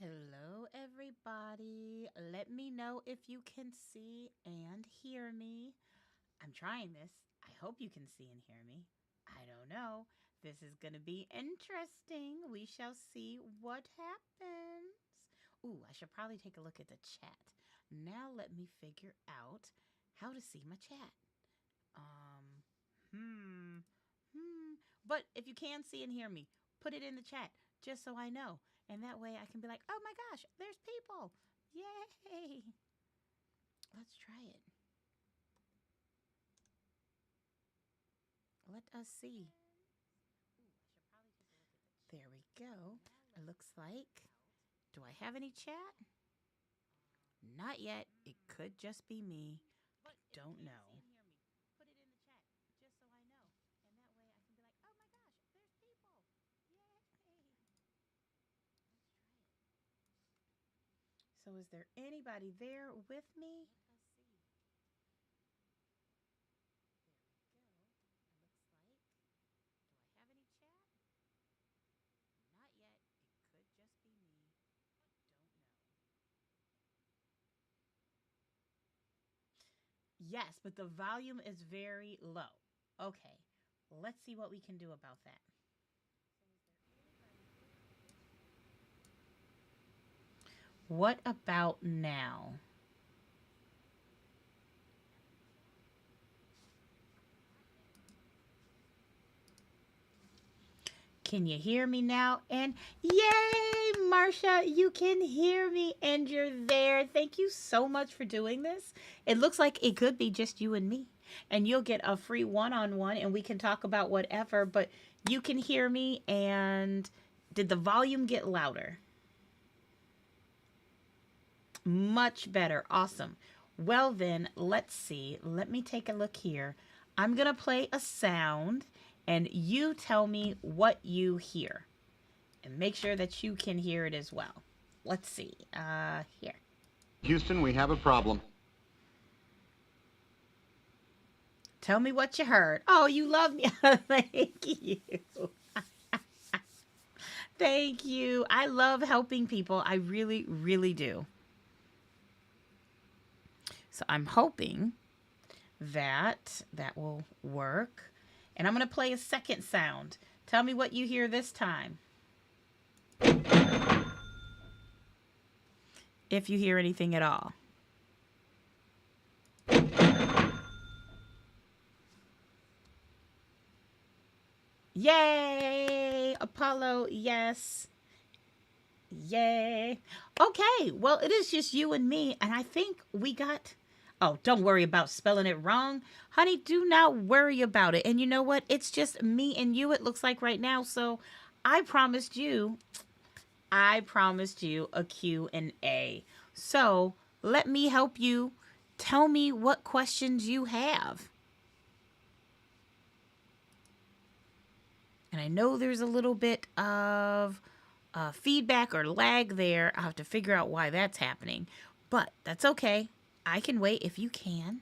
Hello, everybody. Let me know if you can see and hear me. I'm trying this. I hope you can see and hear me. I don't know. This is going to be interesting. We shall see what happens. Ooh, I should probably take a look at the chat. Now let me figure out how to see my chat. Um, hmm, But if you can see and hear me, put it in the chat just so I know. And that way I can be like, oh my gosh, there's people. Yay. Let's try it. Let us see. There we go. It looks like. Do I have any chat? Not yet. It could just be me. I don't know. Put it in the chat just so I know. And that way I can be like, oh my gosh, there's people. Yay. So is there anybody there with me? Let us see. There we go. It looks like. Do I have any chat? Not yet. It could just be me. Don't know. Yes, but the volume is very low. Okay, let's see what we can do about that. What about now? Can you hear me now? And yay, Marsha, you can hear me and you're there. Thank you so much for doing this. It looks like it could be just you and me. And you'll get a free one-on-one and we can talk about whatever, but you can hear me. And did the volume get louder? Much better. Awesome. Well, then, let's see. Let me take a look here. I'm going to play a sound, and you tell me what you hear. And make sure that you can hear it as well. Let's see. Here. Houston, we have a problem. Tell me what you heard. Oh, you love me. Thank you. Thank you. I love helping people. I really, really do. So I'm hoping that will work. And I'm going to play a second sound. Tell me what you hear this time. If you hear anything at all. Yay! Apollo, yes. Yay. Okay, well, it is just you and me, and I think we got. Oh, don't worry about spelling it wrong. Honey, do not worry about it. And you know what? It's just me and you, it looks like right now. So I promised you a Q and A. So let me help you. Tell me what questions you have. And I know there's a little bit of feedback or lag there. I'll have to figure out why that's happening. But that's okay. I can wait if you can.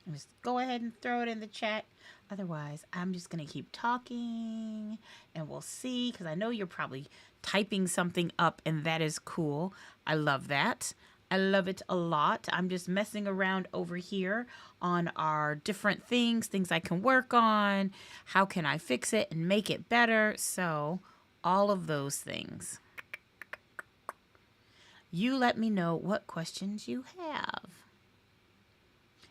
Just go ahead and throw it in the chat. Otherwise, I'm just going to keep talking and we'll see, because I know you're probably typing something up and that is cool. I love that. I love it a lot. I'm just messing around over here on our different things I can work on. How can I fix it and make it better? So, all of those things. You let me know what questions you have.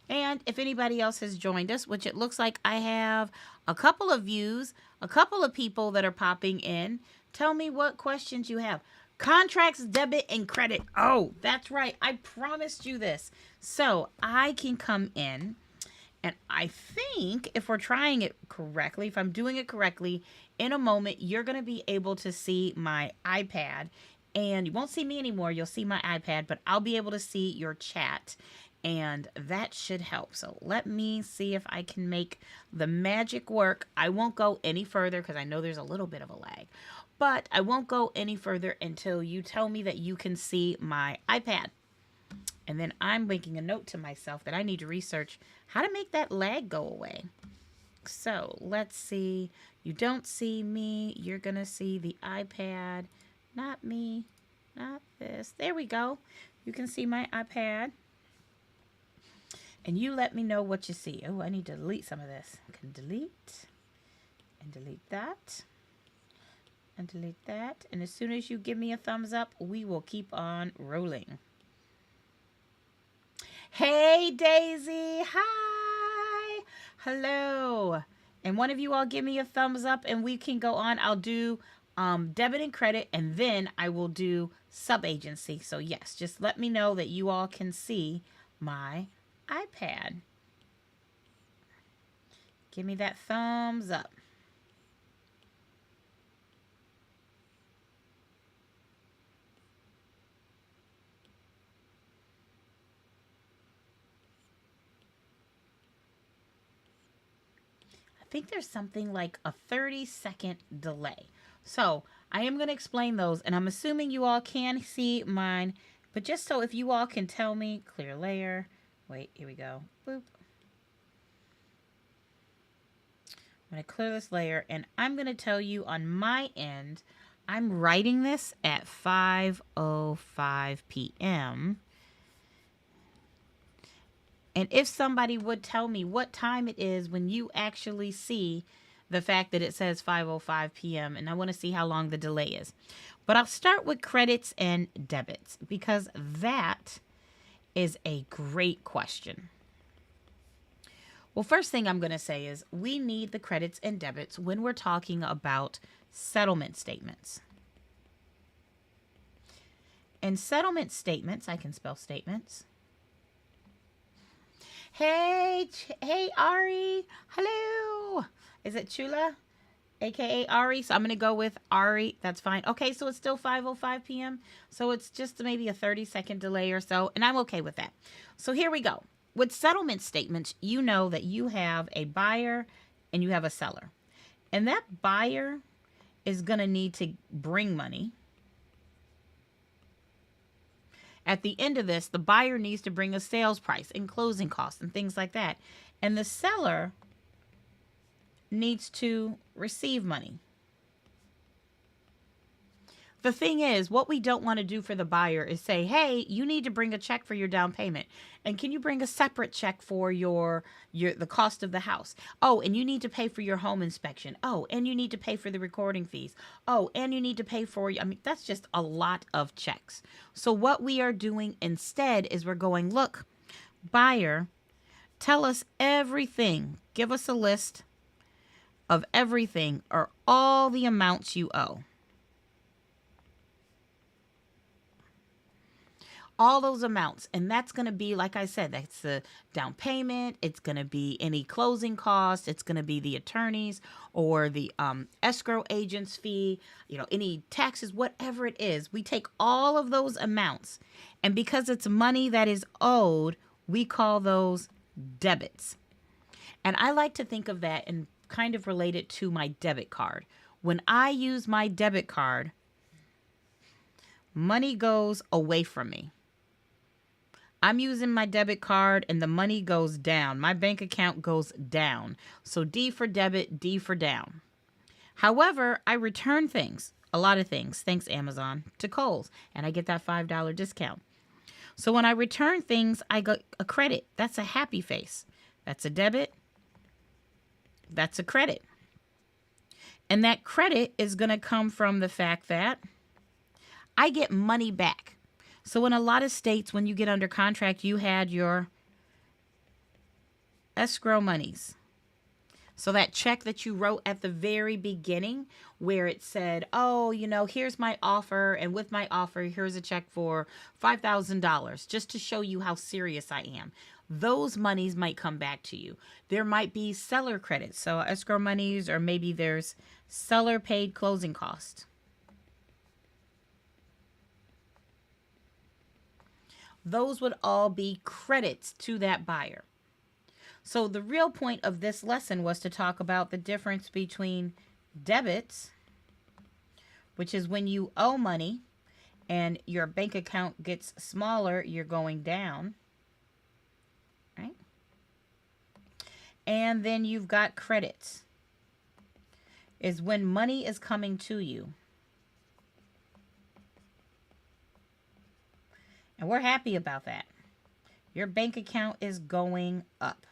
And if anybody else has joined us, which it looks like I have a couple of views, a couple of people that are popping in, tell me what questions you have. Contracts, debit, and credit. Oh, that's right. I promised you this. So I can come in, and I think if we're trying it correctly, if I'm doing it correctly, in a moment, you're going to be able to see my iPad. And you won't see me anymore. You'll see my iPad, but I'll be able to see your chat. and that should help. So let me see if I can make the magic work. I won't go any further because I know there's a little bit of a lag, but I won't go any further until you tell me that you can see my iPad. And then I'm making a note to myself that I need to research how to make that lag go away. So let's see. You don't see me. You're going to see the iPad. Not me. Not this. There we go. You can see my iPad. And you let me know what you see. Oh, I need to delete some of this. I can delete. And delete that. And delete that. And as soon as you give me a thumbs up, we will keep on rolling. Hey, Daisy. Hi. Hello. And one of you all give me a thumbs up and we can go on. I'll do debit and credit, and then I will do sub-agency. So yes, just let me know that you all can see my iPad. Give me that thumbs up. I think there's something like a 30-second delay. So I am going to explain those, and I'm assuming you all can see mine, but just so if you all can tell me, clear layer. Wait, here we go. Boop. I'm going to clear this layer, and I'm going to tell you on my end, I'm writing this at 5:05 p.m. And if somebody would tell me what time it is when you actually see the fact that it says 5:05 p.m., and I want to see how long the delay is. But I'll start with credits and debits because that is a great question. Well, first thing I'm going to say is we need the credits and debits when we're talking about settlement statements. And settlement statements, I can spell statements. Hey, Ari. Hello. Is it Chula? AKA Ari. So I'm going to go with Ari. That's fine. Okay, so it's still 5:05 p.m. So it's just maybe a 30-second delay or so. And I'm okay with that. So here we go. With settlement statements, you know that you have a buyer and you have a seller. And that buyer is going to need to bring money. At the end of this, the buyer needs to bring a sales price and closing costs and things like that. And the seller needs to receive money. The thing is, what we don't want to do for the buyer is say, hey, you need to bring a check for your down payment. And can you bring a separate check for the cost of the house? Oh, and you need to pay for your home inspection. Oh, and you need to pay for the recording fees. Oh, and you need to pay for, that's just a lot of checks. So what we are doing instead is we're going, look, buyer, tell us everything. Give us a list of everything or all the amounts you owe. All those amounts. And that's going to be, like I said, that's the down payment. It's going to be any closing costs. It's going to be the attorneys or the escrow agent's fee, any taxes, whatever it is. We take all of those amounts. And because it's money that is owed, we call those debits. And I like to think of that and kind of relate it to my debit card. When I use my debit card, money goes away from me. I'm using my debit card and the money goes down. My bank account goes down. So D for debit, D for down. However, I return things, a lot of things, thanks Amazon, to Kohl's, and I get that $5 discount. So when I return things, I get a credit. That's a happy face. That's a debit. That's a credit. And that credit is going to come from the fact that I get money back. So in a lot of states, when you get under contract, you had your escrow monies. So that check that you wrote at the very beginning where it said, oh, here's my offer. And with my offer, here's a check for $5,000 just to show you how serious I am. Those monies might come back to you. There might be seller credits. So escrow monies, or maybe there's seller paid closing costs. those would all be credits to that buyer. So the real point of this lesson was to talk about the difference between debits, which is when you owe money and your bank account gets smaller, you're going down, right? And then you've got credits, is when money is coming to you. And we're happy about that. Your bank account is going up.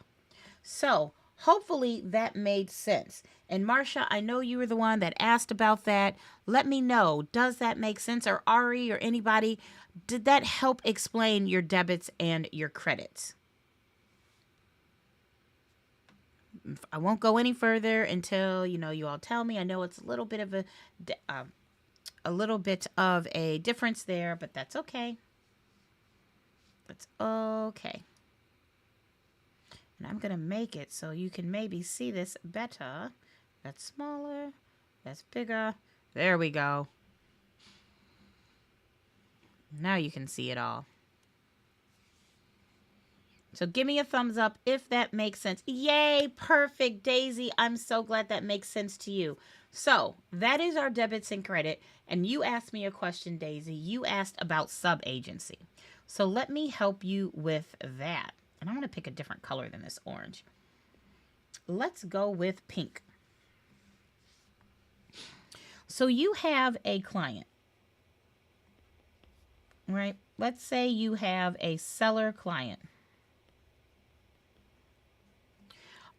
So hopefully that made sense. And Marcia, I know you were the one that asked about that. Let me know, does that make sense? Or Ari or anybody, did that help explain your debits and your credits? I won't go any further until, you all tell me. I know it's a little bit of a difference there, but that's okay. That's okay. And I'm going to make it so you can maybe see this better. That's smaller. That's bigger. There we go. Now you can see it all. So give me a thumbs up if that makes sense. Yay, perfect, Daisy. I'm so glad that makes sense to you. So that is our debits and credit. And you asked me a question, Daisy. You asked about sub-agency. So let me help you with that. And I'm going to pick a different color than this orange. Let's go with pink. So you have a client, right? Let's say you have a seller client.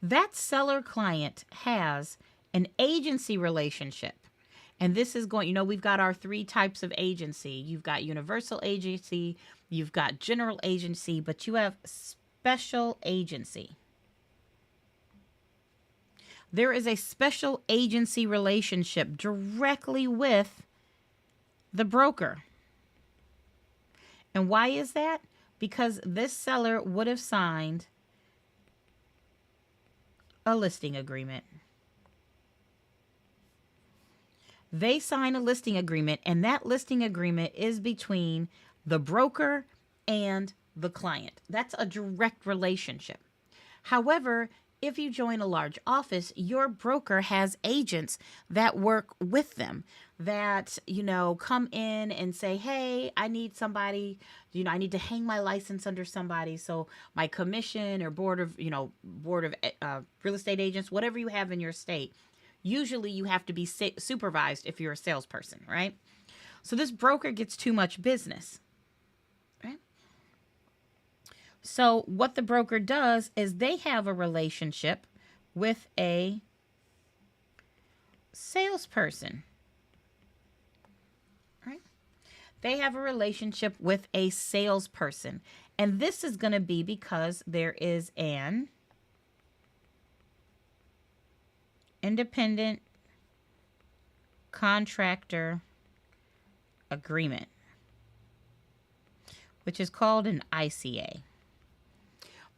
That seller client has an agency relationship. And this is going, we've got our 3 types of agency. You've got universal agency, you've got general agency, but you have special agency. There is a special agency relationship directly with the broker. And why is that? Because this seller would have signed a listing agreement. They sign a listing agreement, and that listing agreement is between the broker and the client. That's a direct relationship. However, if you join a large office, your broker has agents that work with them that, come in and say, hey, I need somebody, I need to hang my license under somebody. So my commission or board of real estate agents, whatever you have in your state, usually you have to be supervised if you're a salesperson, right? So this broker gets too much business, right? So what the broker does is they have a relationship with a salesperson, right? They have a relationship with a salesperson. And this is going to be because there is an independent contractor agreement, which is called an ICA.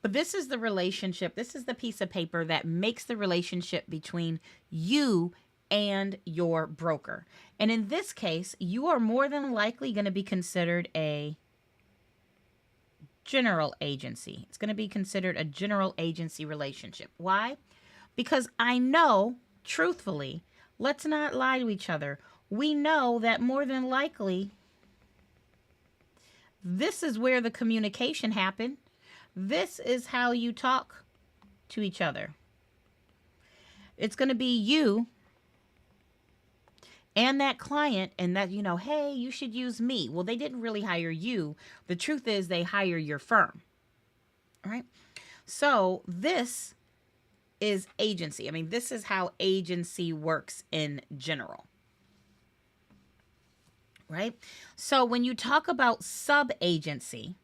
But this is the relationship, this is the piece of paper that makes the relationship between you and your broker. And in this case, you are more than likely going to be considered a general agency. It's going to be considered a general agency relationship. Why? Because I know, truthfully, let's not lie to each other. We know that more than likely, this is where the communication happened. This is how you talk to each other. It's going to be you and that client, and that, hey, you should use me. Well, they didn't really hire you. The truth is they hire your firm, right? So this is agency. I mean, this is how agency works in general, right? So when you talk about sub-agency,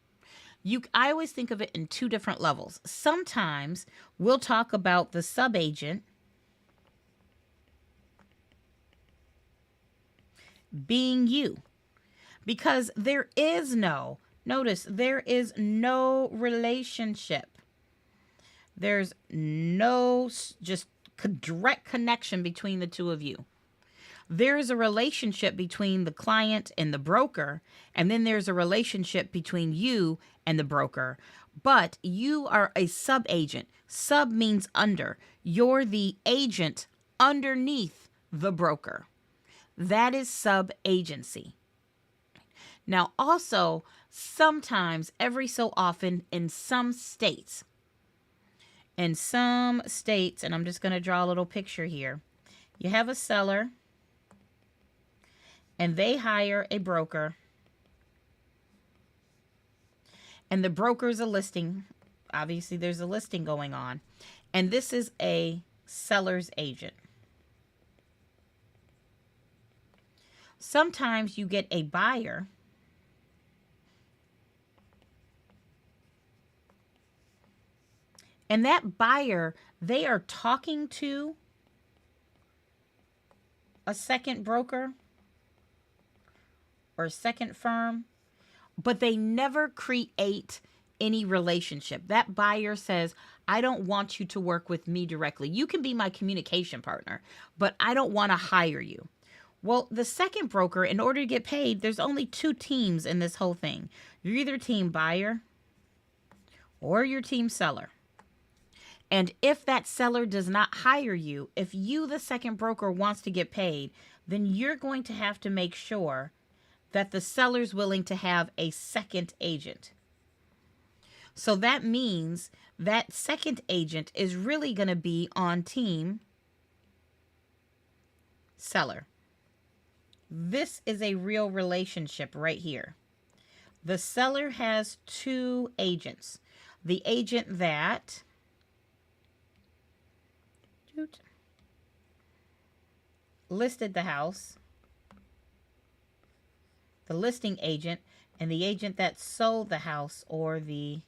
I always think of it in 2 different levels. Sometimes we'll talk about the sub-agent being you, because there is no relationship. There's no just direct connection between the 2 of you. There is a relationship between the client and the broker, and then there's a relationship between you and the broker. But you are a sub agent. Sub means under. You're the agent underneath the broker. That is sub agency. Now, also, sometimes, every so often, in some states, and I'm just going to draw a little picture here, you have a seller and they hire a broker, and the broker's a listing. Obviously, there's a listing going on, and this is a seller's agent. Sometimes you get a buyer, and that buyer, they are talking to a second broker or a second firm, but they never create any relationship. That buyer says, I don't want you to work with me directly. You can be my communication partner, but I don't want to hire you. Well, the second broker, in order to get paid, there's only two teams in this whole thing. You're either team buyer or your team seller. And if that seller does not hire you, if you, the second broker, wants to get paid, then you're going to have to make sure that the seller's willing to have a second agent. So that means that second agent is really going to be on team seller. This is a real relationship right here. The seller has two agents. The agent that listed the house, the listing agent, and the agent that sold the house, or the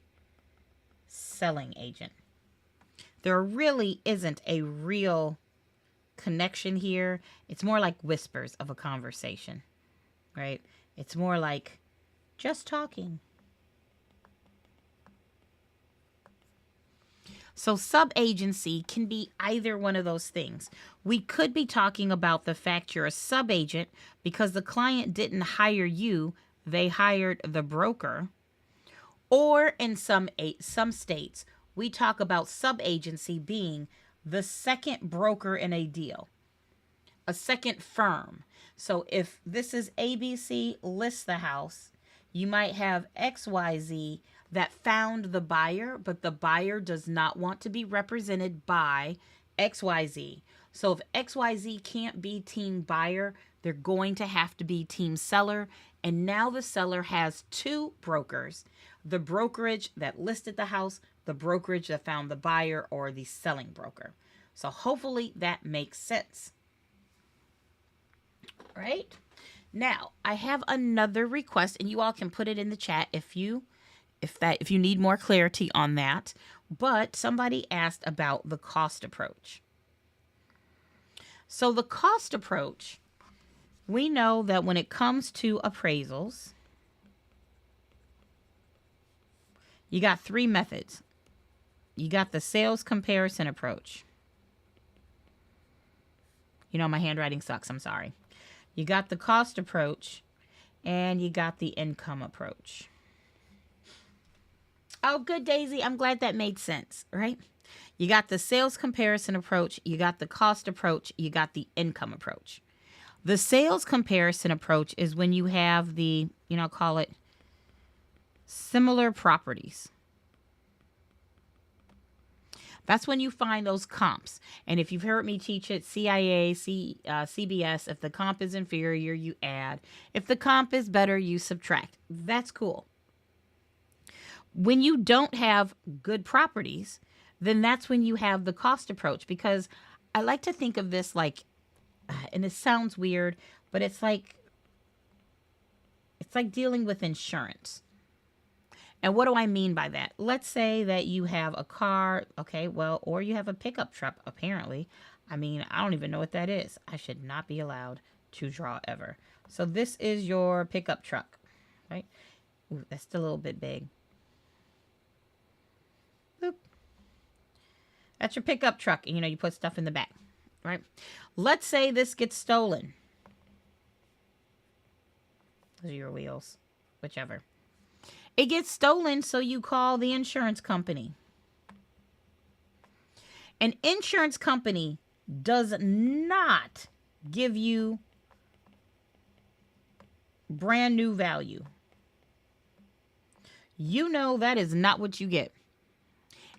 selling agent. There really isn't a real connection here. It's more like whispers of a conversation, right? It's more like just talking. So sub-agency can be either one of those things. We could be talking about the fact you're a sub-agent because the client didn't hire you, they hired the broker. Or in some states, we talk about sub-agency being the second broker in a deal, a second firm. So if this is ABC lists the house, you might have XYZ that found the buyer, but the buyer does not want to be represented by XYZ. So if XYZ can't be team buyer, they're going to have to be team seller. And now the seller has two brokers: the brokerage that listed the house, the brokerage that found the buyer, or the selling broker. So hopefully that makes sense. Right? Now, I have another request, and you all can put it in the chat if you need more clarity on that. But somebody asked about the cost approach. So the cost approach, we know that when it comes to appraisals, you got three methods. You got the sales comparison approach. You know, my handwriting sucks, I'm sorry. You got the cost approach, and you got the income approach. Oh, good, Daisy. I'm glad that made sense, right? You got the sales comparison approach, you got the cost approach, you got the income approach. The sales comparison approach is when you have the, call it similar properties. That's when you find those comps. And if you've heard me teach it, CIA, CBS, if the comp is inferior, you add. If the comp is better, you subtract. That's cool. When you don't have good properties, then that's when you have the cost approach. Because I like to think of this like, and it sounds weird, but it's like dealing with insurance. And what do I mean by that? Let's say that you have a car, or you have a pickup truck, apparently. I don't even know what that is. I should not be allowed to draw ever. So this is your pickup truck, right? Ooh, that's still a little bit big. Boop. That's your pickup truck. And, you put stuff in the back, right? Let's say this gets stolen. Those are your wheels. Whichever. It gets stolen, so you call the insurance company. An insurance company does not give you brand new value. You know that is not what you get.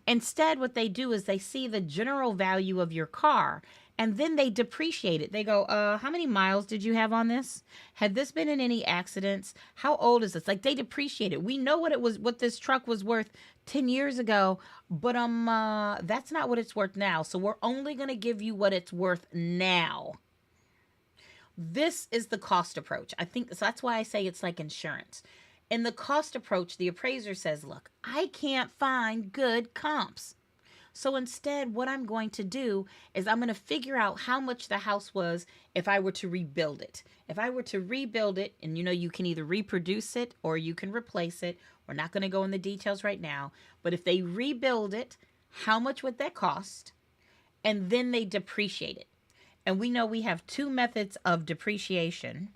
Instead, what they do is they see the general value of your car and then they depreciate it. They go, how many miles did you have on this? Had this been in any accidents? How old is this? Like, they depreciate it. We know what this truck was worth 10 years ago, but that's not what it's worth now. So we're only going to give you what it's worth now. This is the cost approach. I think so. That's why I say it's like insurance. In the cost approach, the appraiser says, look, I can't find good comps. So instead, what I'm going to do is I'm going to figure out how much the house was if I were to rebuild it. If I were to rebuild it, and you can either reproduce it or you can replace it. We're not going to go in the details right now. But if they rebuild it, how much would that cost? And then they depreciate it. And we know we have two methods of depreciation.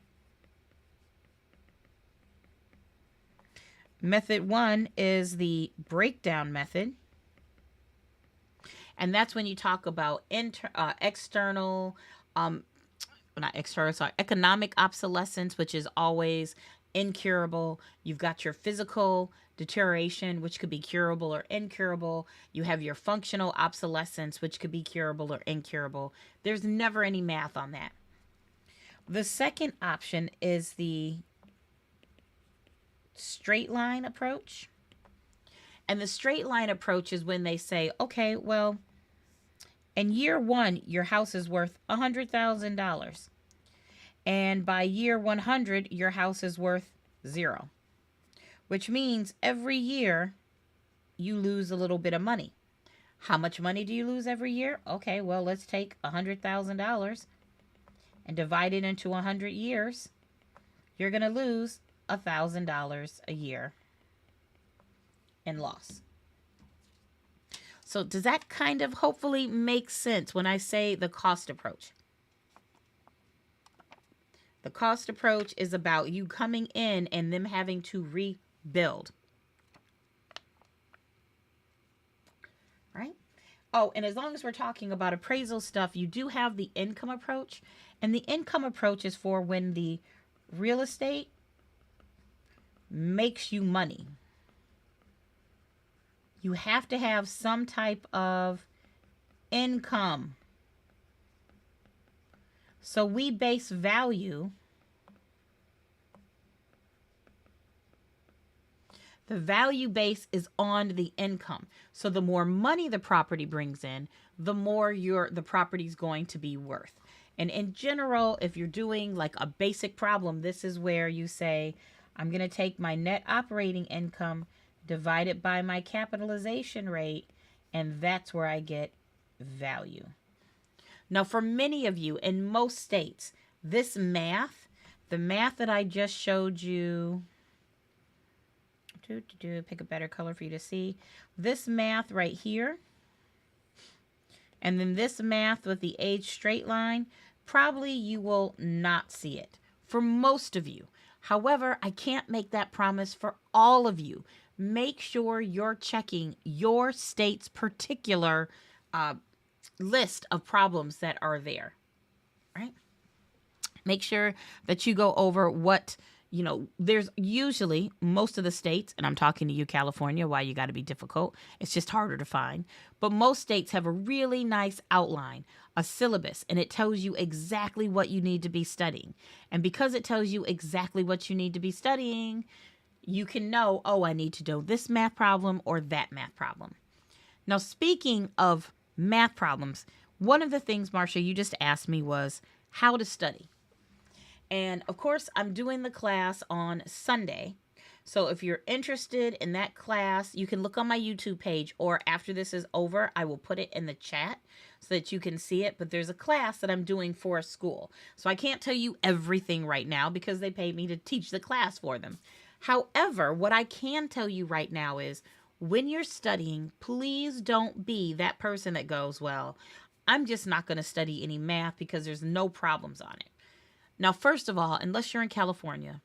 Method one is the breakdown method. And that's when you talk about economic obsolescence, which is always incurable. You've got your physical deterioration, which could be curable or incurable. You have your functional obsolescence, which could be curable or incurable. There's never any math on that. The second option is the straight line approach. And the straight line approach is when they say, okay, well, in year one, your house is worth $100,000. And by year 100, your house is worth $0. Which means every year you lose a little bit of money. How much money do you lose every year? Okay, well, let's take $100,000 and divide it into 100 years. You're going to lose $1,000 a year in loss. So does that kind of hopefully make sense when I say the cost approach? The cost approach is about you coming in and them having to rebuild. Right? Oh, and as long as we're talking about appraisal stuff, you do have the income approach. And the income approach is for when the real estate makes you money. You have to have some type of income. So we base value. The value base is on the income. So the more money the property brings in, the more the property is going to be worth. And in general, if you're doing like a basic problem, this is where you say, I'm going to take my net operating income, divide it by my capitalization rate, and that's where I get value. Now, for many of you in most states, this math, the math that I just showed you, pick a better color for you to see, this math right here, and then this math with the age straight line, probably you will not see it for most of you. However, I can't make that promise for all of you. Make sure you're checking your state's particular list of problems that are there, right? Make sure that you go over what, there's usually most of the states, and I'm talking to you, California, why you got to be difficult. It's just harder to find. But most states have a really nice outline, a syllabus, and it tells you exactly what you need to be studying. And because it tells you exactly what you need to be studying, you can know, oh, I need to know this math problem or that math problem. Now, speaking of math problems, one of the things, Marcia, you just asked me was how to study. And of course, I'm doing the class on Sunday. So if you're interested in that class, you can look on my YouTube page, or after this is over, I will put it in the chat so that you can see it. But there's a class that I'm doing for a school. So I can't tell you everything right now because they paid me to teach the class for them. However, what I can tell you right now is when you're studying, please don't be that person that goes, well, I'm just not going to study any math because there's no problems on it. Now, first of all, unless you're in California,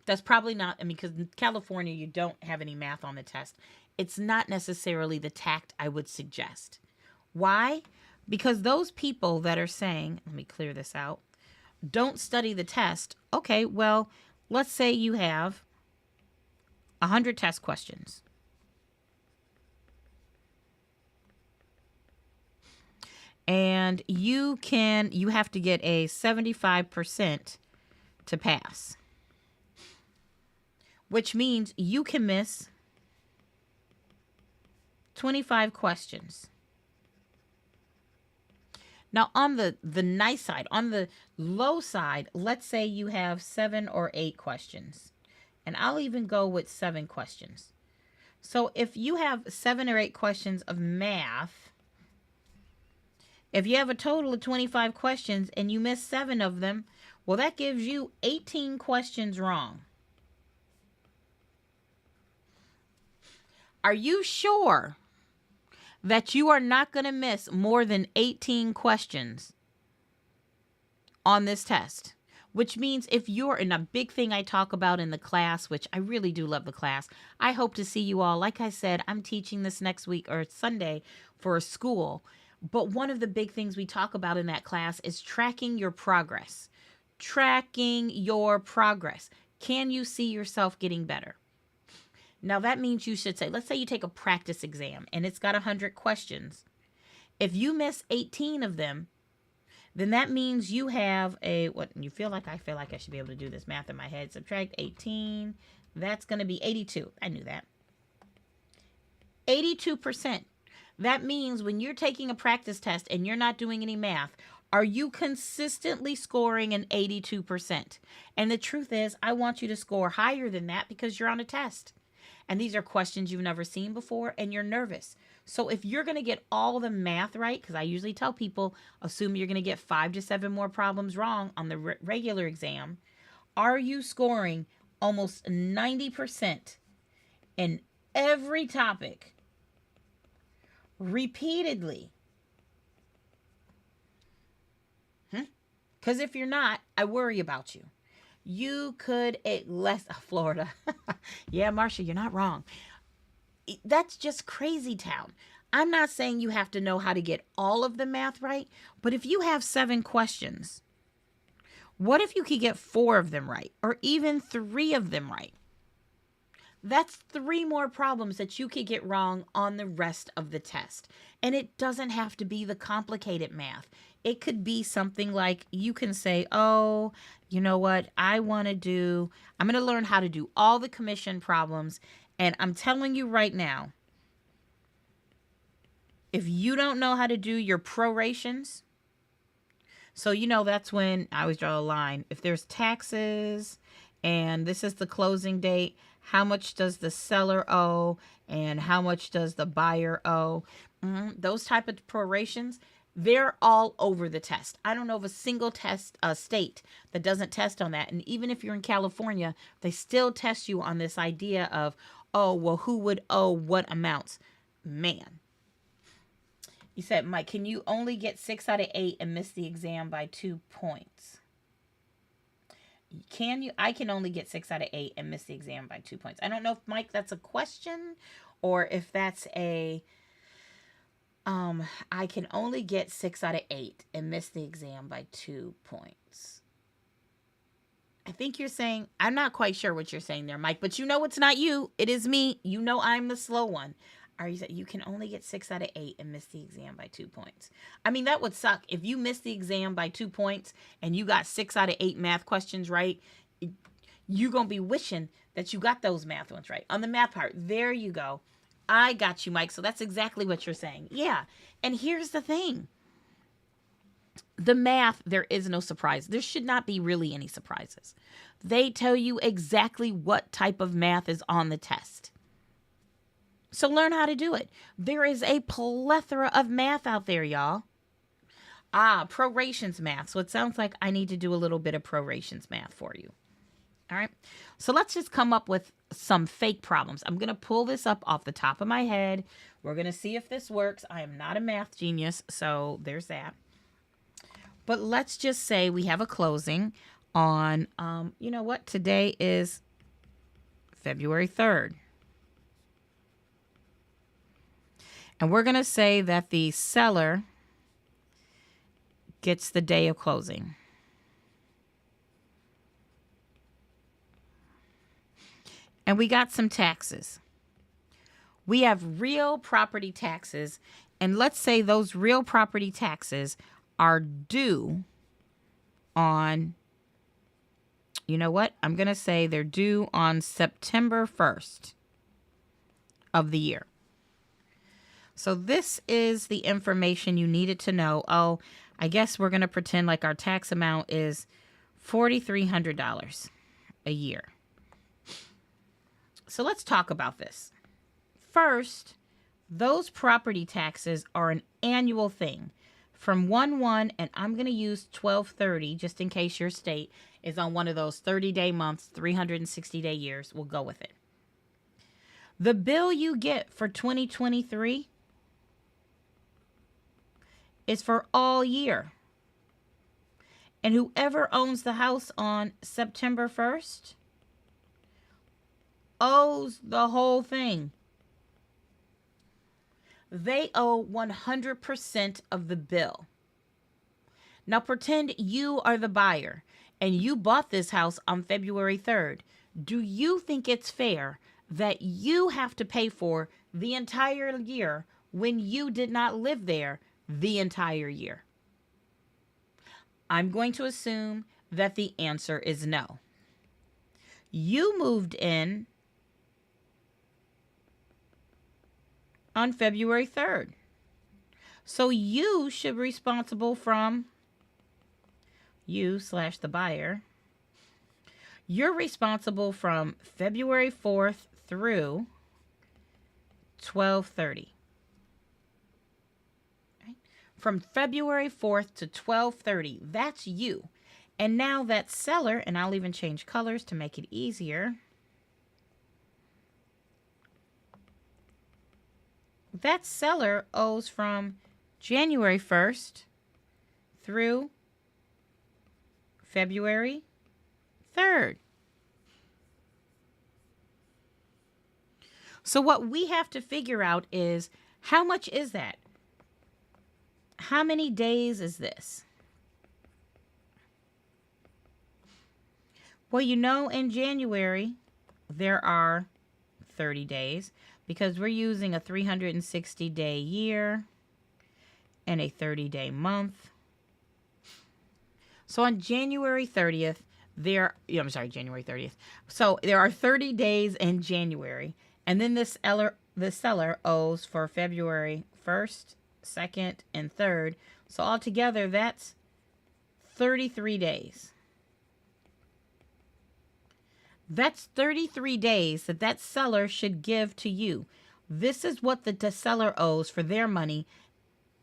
That's probably not, I mean, because in California, you don't have any math on the test. It's not necessarily the tact I would suggest. Why? Because those people that are saying, let me clear this out, don't study the test. Okay, well, let's say you have 100 test questions. And you have to get a 75% to pass, which means you can miss 25 questions. Now, on the nice side, on the low side, let's say you have 7 or 8 questions. And I'll even go with 7 questions. So if you have 7 or 8 questions of math, if you have a total of 25 questions and you miss 7 of them, well, that gives you 18 questions wrong. Are you sure that you are not going to miss more than 18 questions on this test? Which means if you're in a big thing I talk about in the class, which I really do love the class, I hope to see you all. Like I said, I'm teaching this next week or Sunday for a school. But one of the big things we talk about in that class is tracking your progress. Tracking your progress. Can you see yourself getting better? Now that means you should say, let's say you take a practice exam and it's got 100 questions. If you miss 18 of them, then that means you have I feel like I should be able to do this math in my head. Subtract 18, that's going to be 82. I knew that. 82%. That means when you're taking a practice test and you're not doing any math, are you consistently scoring an 82%? And the truth is, I want you to score higher than that because you're on a test. And these are questions you've never seen before and you're nervous. So if you're going to get all the math right, because I usually tell people, assume you're going to get 5 to 7 more problems wrong on the regular exam, are you scoring almost 90% in every topic repeatedly? Because if you're not, I worry about you. You could at less Florida. Yeah, Marcia, you're not wrong. That's just crazy town. I'm not saying you have to know how to get all of the math right, but if you have 7 questions, what if you could get 4 of them right or even 3 of them right? That's 3 more problems that you could get wrong on the rest of the test. And it doesn't have to be the complicated math. It could be something like you can say, oh, you know what? I'm going to learn how to do all the commission problems. And I'm telling you right now, if you don't know how to do your prorations, so that's when I always draw a line. If there's taxes and this is the closing date, how much does the seller owe and how much does the buyer owe? Those type of prorations, they're all over the test. I don't know of a single state that doesn't test on that. And even if you're in California, they still test you on this idea of, oh, well, who would owe what amounts? Man. You said, Mike, can you only get 6 out of 8 and miss the exam by 2 points? Can you? I can only get 6 out of 8 and miss the exam by 2 points. I don't know if, Mike, that's a question or if that's a... I can only get 6 out of 8 and miss the exam by 2 points. I think you're saying, I'm not quite sure what you're saying there, Mike, but it's not you. It is me. I'm the slow one. Are you saying you can only get 6 out of 8 and miss the exam by 2 points? I mean, that would suck. If you miss the exam by 2 points and you got 6 out of 8 math questions right, you're going to be wishing that you got those math ones right. On the math part, there you go. I got you, Mike. So that's exactly what you're saying. Yeah. And here's the thing. The math, there is no surprise. There should not be really any surprises. They tell you exactly what type of math is on the test. So learn how to do it. There is a plethora of math out there, y'all. Prorations math. So it sounds like I need to do a little bit of prorations math for you. All right. So let's just come up with some fake problems. I'm going to pull this up off the top of my head. We're going to see if this works. I am not a math genius, so there's that. But let's just say we have a closing on, you know what? Today is February 3rd. And we're going to say that the seller gets the day of closing. And we got some taxes. We have real property taxes. And let's say those real property taxes are due on, you know what? I'm going to say they're due on September 1st of the year. So this is the information you needed to know. Oh, I guess we're going to pretend like our tax amount is $4,300 a year. So let's talk about this. First, those property taxes are an annual thing from 1/1, and I'm going to use 12/30 just in case your state is on one of those 30-day months, 360-day years. We'll go with it. The bill you get for 2023 is for all year. And whoever owns the house on September 1st owes the whole thing. They owe 100% of the bill. Now pretend you are the buyer and you bought this house on February 3rd. Do you think it's fair that you have to pay for the entire year when you did not live there the entire year? I'm going to assume that the answer is no. You moved in on February 3rd. So you should be responsible from you/the buyer. You're responsible from February 4th through 12/30. Right? From February 4th to 12/30, that's you. And now that seller, and I'll even change colors to make it easier. That seller owes from January 1st through February 3rd. So what we have to figure out is, how much is that? How many days is this? Well, you know, in January, there are 30 days because we're using a 360-day year and a 30-day month. So on January 30th, January 30th. So there are 30 days in January, and then the seller owes for February 1st, 2nd, and 3rd. So altogether, that's 33 days. That's 33 days that seller should give to you. This is what the seller owes for their money,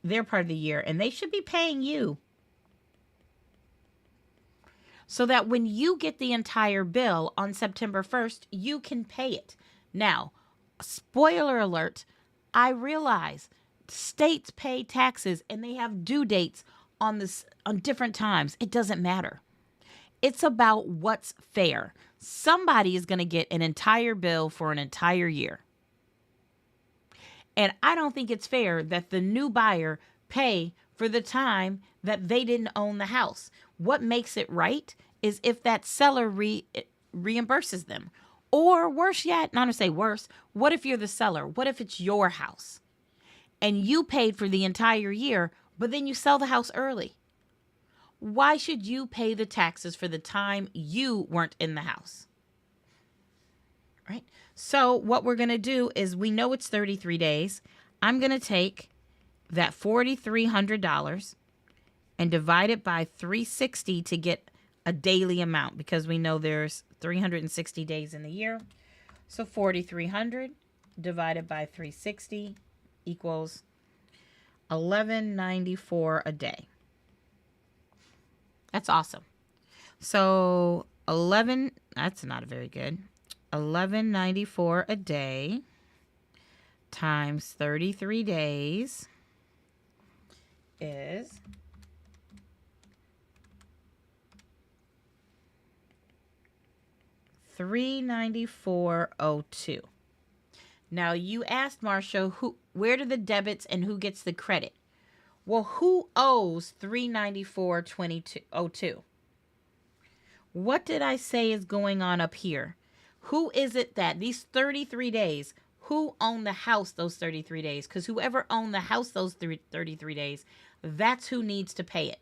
their part of the year, and they should be paying you. So that when you get the entire bill on September 1st, you can pay it. Now, spoiler alert, I realize states pay taxes and they have due dates on different times. It doesn't matter. It's about what's fair. Somebody is going to get an entire bill for an entire year. And I don't think it's fair that the new buyer pay for the time that they didn't own the house. What makes it right is if that seller reimburses them. Or worse yet, not to say worse, what if you're the seller? What if it's your house and you paid for the entire year, but then you sell the house early? Why should you pay the taxes for the time you weren't in the house? Right? So what we're going to do is, we know it's 33 days. I'm going to take that $4,300 and divide it by 360 to get a daily amount, because we know there's 360 days in the year. So 4,300 divided by 360 equals $1,194 a day. That's awesome. So that's not very good. $1,194 a day times 33 days is $394.02. Now you asked Marsha, where do the debits and who gets the credit? Well, who owes $394.02? What did I say is going on up here? Who is it that these 33 days, who owned the house those 33 days? Because whoever owned the house those 33 days, that's who needs to pay it.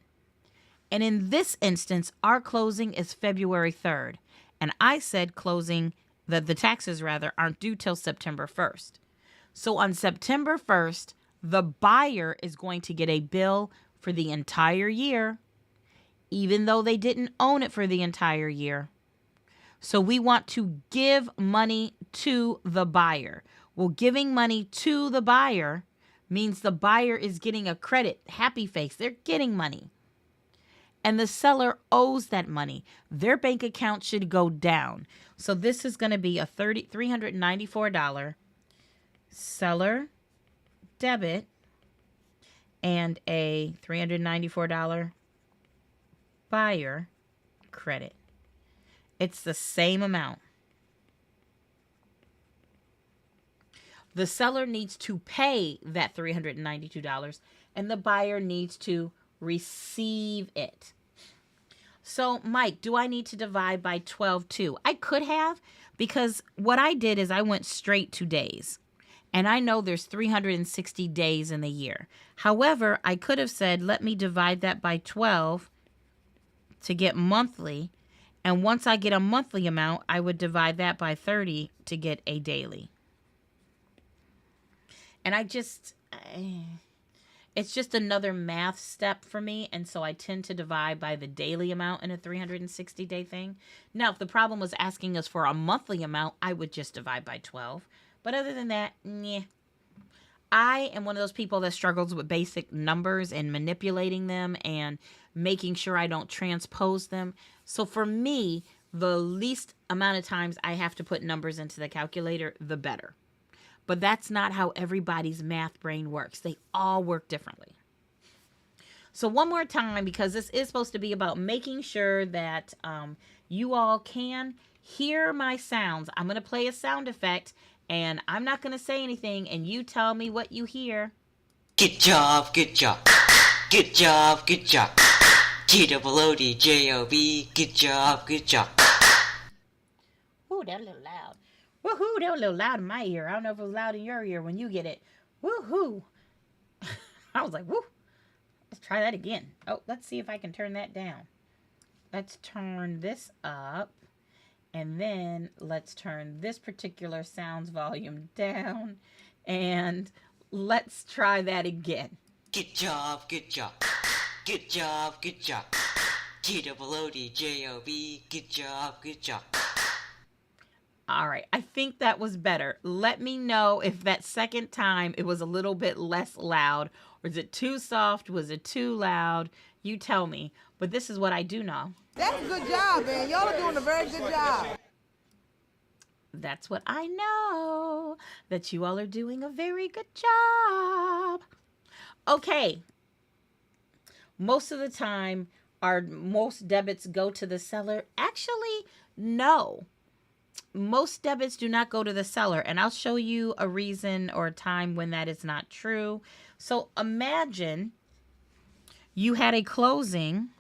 And in this instance, our closing is February 3rd. And I said closing, the taxes rather, aren't due till September 1st. So on September 1st, the buyer is going to get a bill for the entire year, even though they didn't own it for the entire year. So we want to give money to the buyer. Well, giving money to the buyer means the buyer is getting a credit. Happy face, they're getting money. And the seller owes that money. Their bank account should go down. So this is going to be a $394 seller debit and a $394 buyer credit. It's the same amount. The seller needs to pay that $392 and the buyer needs to receive it. So, Mike, do I need to divide by 12 too? I could have, because what I did is I went straight to days. And I know there's 360 days in the year. However, I could have said, let me divide that by 12 to get monthly. And once I get a monthly amount, I would divide that by 30 to get a daily. And it's just another math step for me. And so I tend to divide by the daily amount in a 360-day thing. Now, if the problem was asking us for a monthly amount, I would just divide by 12. But other than that, yeah. I am one of those people that struggles with basic numbers and manipulating them and making sure I don't transpose them. So for me, the least amount of times I have to put numbers into the calculator, the better. But that's not how everybody's math brain works. They all work differently. So one more time, because this is supposed to be about making sure that you all can hear my sounds. I'm going to play a sound effect, and I'm not going to say anything, and you tell me what you hear. Good job, good job. Good job, good job. G-double-O-D-J-O-B, good job, good job. Ooh, that's a little loud. Woohoo, that was a little loud in my ear. I don't know if it was loud in your ear when you get it. Woohoo. I was like, woo. Let's try that again. Oh, let's see if I can turn that down. Let's turn this up. And then let's turn this particular sound's volume down. And let's try that again. Good job, good job. Good job, good job. G-double-O-D-J-O-B, good job, good job. All right, I think that was better. Let me know if that second time it was a little bit less loud. Or is it too soft? Was it too loud? You tell me. But this is what I do know. That's a good job, man. Y'all are doing a very good job. That's what I know. That you all are doing a very good job. Okay. Most of the time, most debits go to the seller. Actually, no. Most debits do not go to the seller, and I'll show you a reason or a time when that is not true. So imagine you had a closing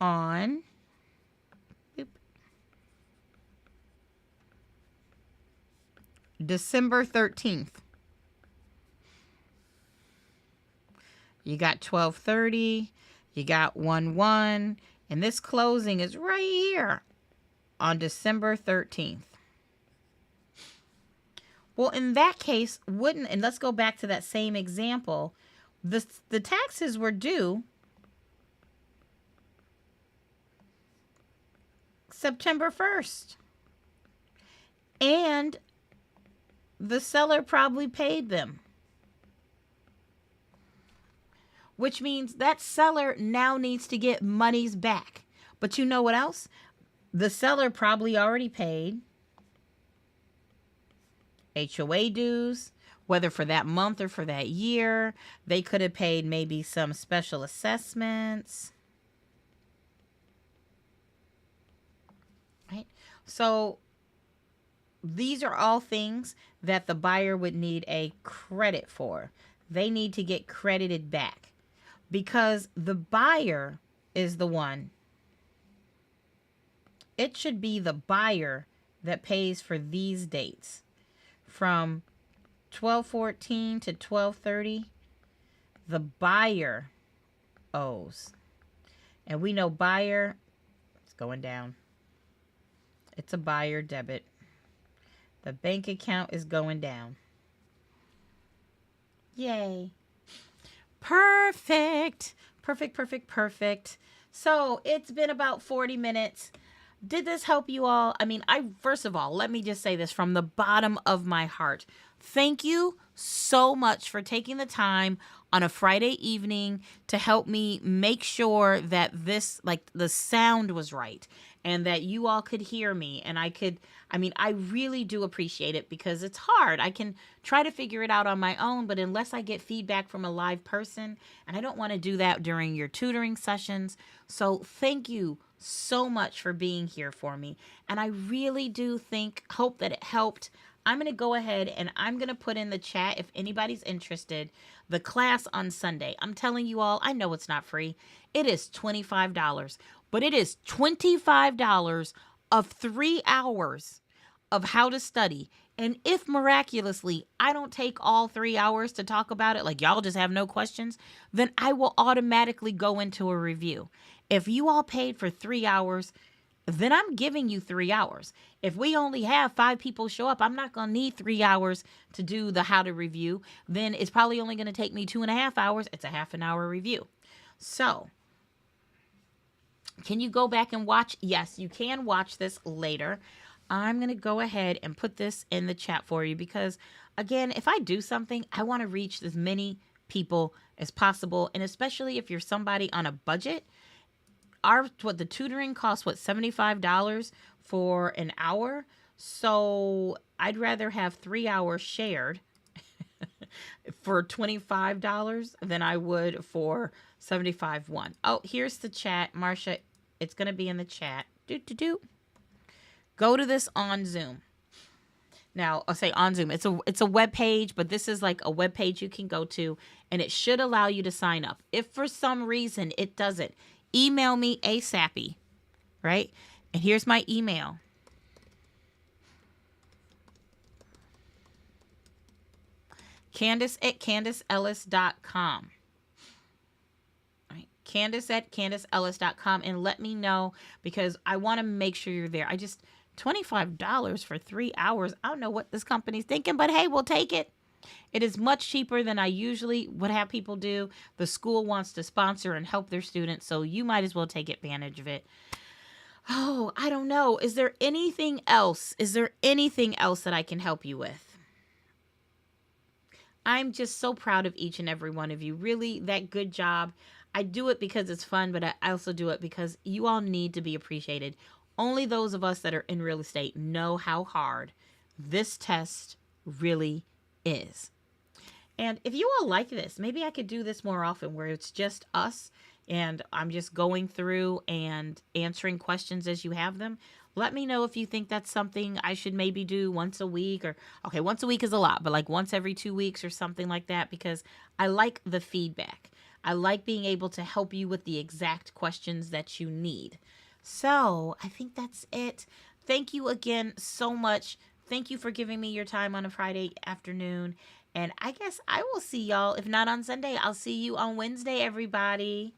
on December 13th. You got 12:30, you got 1/1, and this closing is right here on December 13th. Well, in that case, and let's go back to that same example, the taxes were due September 1st. And the seller probably paid them. Which means that seller now needs to get monies back. But you know what else? The seller probably already paid HOA dues, whether for that month or for that year. They could have paid maybe some special assessments. Right? So these are all things that the buyer would need a credit for. They need to get credited back because the buyer is the one. It should be the buyer that pays for these dates from 12/14 to 12/30. The buyer owes. And we know buyer, it's going down. It's a buyer debit. The bank account is going down. Yay. Perfect. Perfect, perfect, perfect. So it's been about 40 minutes. Did this help you all? I mean, first of all, let me just say this from the bottom of my heart. Thank you so much for taking the time on a Friday evening to help me make sure that this, like, the sound was right and that you all could hear me. And I really do appreciate it because it's hard. I can try to figure it out on my own, but unless I get feedback from a live person, and I don't want to do that during your tutoring sessions. So thank you so much for being here for me. And I really do hope that it helped. I'm going to go ahead and I'm going to put in the chat, if anybody's interested, the class on Sunday. I'm telling you all, I know it's not free. It is $25, but it is $25 of 3 hours of how to study. And if miraculously I don't take all 3 hours to talk about it, like y'all just have no questions, then I will automatically go into a review. If you all paid for 3 hours, then I'm giving you 3 hours. If we only have 5 people show up, I'm not going to need 3 hours to do the how to review. Then it's probably only going to take me 2.5 hours. It's a half an hour review. So, can you go back and watch? Yes, you can watch this later. I'm going to go ahead and put this in the chat for you because, again, if I do something, I want to reach as many people as possible. And especially if you're somebody on a budget, the tutoring costs, $75 for an hour. So I'd rather have 3 hours shared for $25 than I would for $75. Oh, here's the chat. Marcia, it's going to be in the chat. Go to this on Zoom. Now, I'll say on Zoom. It's a web page, but this is like a web page you can go to, and it should allow you to sign up. If for some reason it doesn't, email me ASAPy, right? And here's my email. Candace@CandaceEllis.com. Right? Candace@CandaceEllis.com, and let me know because I want to make sure you're there. $25 for 3 hours. I don't know what this company's thinking, but hey, we'll take it. It is much cheaper than I usually would have people do. The school wants to sponsor and help their students, so you might as well take advantage of it. Oh, I don't know. Is there anything else? Is there anything else that I can help you with? I'm just so proud of each and every one of you. Really, that good job. I do it because it's fun, but I also do it because you all need to be appreciated. Only those of us that are in real estate know how hard this test really is. And if you all like this, maybe I could do this more often where it's just us and I'm just going through and answering questions as you have them. Let me know if you think that's something I should maybe do once a week okay, once a week is a lot, but like once every 2 weeks or something like that because I like the feedback. I like being able to help you with the exact questions that you need. So I think that's it. Thank you again so much. Thank you for giving me your time on a Friday afternoon. And I guess I will see y'all. If not on Sunday, I'll see you on Wednesday, everybody.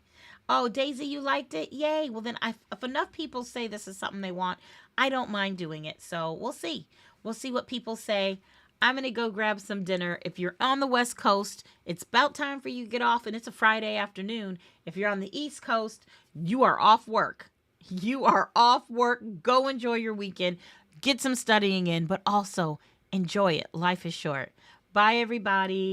Oh, Daisy, you liked it? Yay. Well, then if enough people say this is something they want, I don't mind doing it. So we'll see. We'll see what people say. I'm going to go grab some dinner. If you're on the West Coast, it's about time for you to get off, and it's a Friday afternoon. If you're on the East Coast, you are off work. You are off work. Go enjoy your weekend. Get some studying in, but also enjoy it. Life is short. Bye, everybody.